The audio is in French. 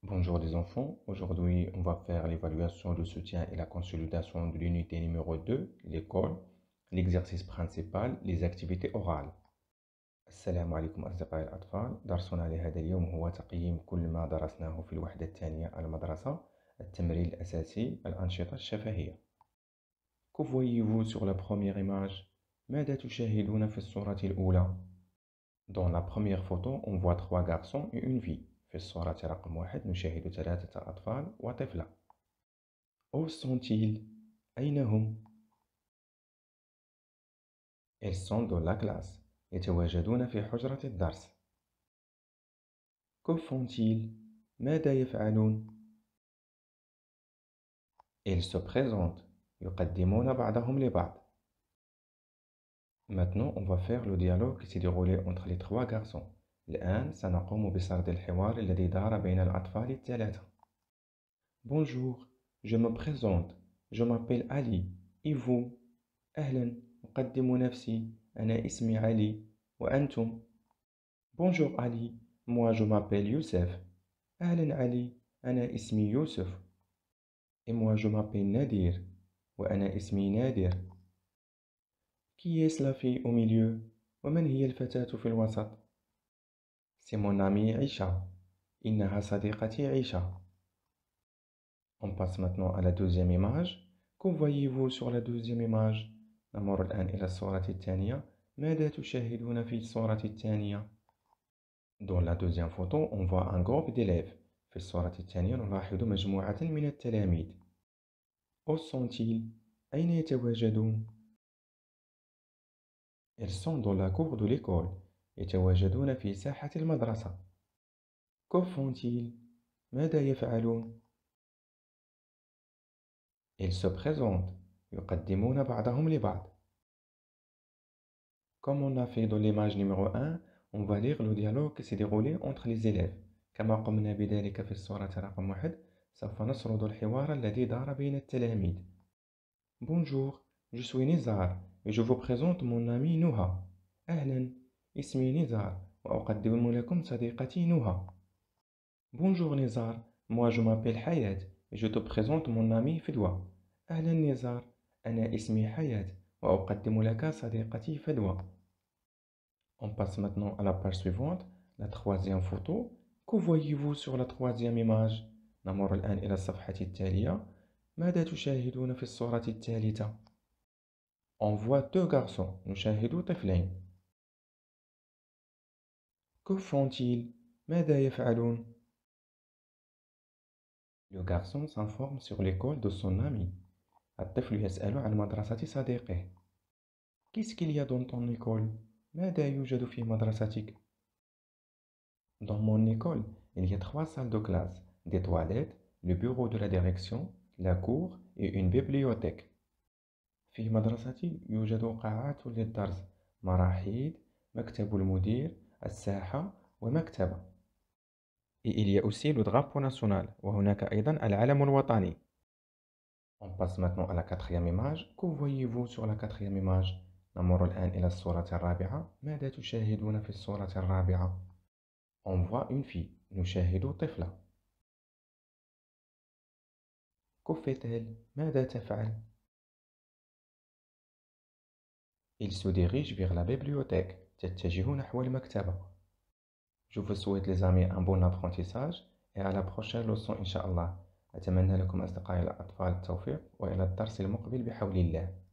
Bonjour les enfants, aujourd'hui on va faire l'évaluation, le soutien et la consolidation de l'unité numéro 2, l'école, l'exercice principal, les activités orales. السلام عليكم أصدقائي الأطفال. درسنا لهذا اليوم هو تقييم كل ما درسناه في الوحدة الثانية المدرسة. التمرين الأساسي، الأنشطة الشفهية. Que voyez-vous sur la première image؟ ماذا تشاهدون في الصورة الأولى؟ Dans la première photo, on voit trois garçons et une fille. في الصورة رقم 1 نشاهد 3 أطفال وطفلة. Où sont-ils؟ أين هم؟ Ils sont dans la classe. يتواجدون في حجرة الدرس. Que font-ils؟ ماذا يفعلون؟ Ils se présentent. يقدمون بعضهم لبعض. Maintenant, on va faire le dialogue qui s'est déroulé entre les trois garçons. الآن سنقوم بسرد الحوار الذي دار بين الأطفال الثلاثة. Bonjour, je me présente. Je m'appelle Ali. Et vous؟ أهلا، أقدم نفسي. أنا اسمي علي. وأنتم؟ Bonjour Ali. Moi je m'appelle Youssef. أهلا علي. أنا اسمي يوسف. Et moi je m'appelle Nadir. وأنا اسمي نادر. Qui est la fille au milieu؟ ومن هي الفتاة في الوسط؟ C'est mon amie Aïcha. إنها صديقتي عيشة. On passe maintenant à la deuxième image. Que voyez-vous sur la deuxième image؟ نمر الآن إلى الصورة الثانية. ماذا تشاهدون في الصورة الثانية؟ Dans la deuxième photo, on voit un groupe d'élèves. في الصورة الثانية نلاحظ مجموعة من التلاميذ. Où sont-ils؟ أين يتواجدون؟ Ils sont dans la cour de l'école. يتواجدون في ساحة المدرسة. Que font-ils؟ ماذا يفعلون؟ Ils se présentent. يقدمون بعضهم لبعض. Comme on a fait dans l'image numéro 1, on va lire le dialogue qui s'est déroulé entre les élèves. كما قمنا بذلك في الصورة رقم 1 سوف نسرد الحوار الذي دار بين التلاميذ. Bonjour, je suis Nizar et je vous présente mon amie Nouha. أهلا، اسمي نزار وأقدم لكم صديقتي نوها. Bonjour Nizar, moi je m'appelle Hayat et je te présente mon amie Fedwa. أهلا نزار، أنا اسمي حياة وأقدم لك صديقتي فدوى. On passe maintenant à la page suivante, la troisième photo. Que voyez-vous sur la troisième image؟ نمر الآن إلى الصفحة التالية. ماذا تشاهدون في الصورة الثالثة؟ On voit deux garçons. نشاهد طفلين. Que font-ils؟ ماذا يفعلون؟ Le garçon s'informe sur l'école de son ami. الطفل يسأل عن مدرسة صديقه. Qu'est-ce qu'il y a dans ton école؟ ماذا يوجد في مدرستك؟ Dans mon école, il y a 3 salles de classe, des toilettes, le bureau de la direction, la cour et une bibliothèque. في مدرستي يوجد قاعات للدرس، مراحيض، مكتب المدير، الساحة ومكتبة. Et il y a aussi le drapeau national وهناك أيضا العلم الوطني. On passe maintenant à la quatrième image. Que voyez-vous sur la quatrième image؟ نمر الآن إلى الصورة الرابعة. ماذا تشاهدون في الصورة الرابعة؟ On voit une fille. نشاهد طفلة. Que fait-elle؟ ماذا تفعل؟ Il se dirige vers la bibliothèque. تتجه نحو المكتبة. Je vous souhaite les amis un bon apprentissage et à la prochaine leçon إن شاء الله. أتمنى لكم أصدقائي الأطفال التوفيق وإلى الدرس المقبل بحول الله.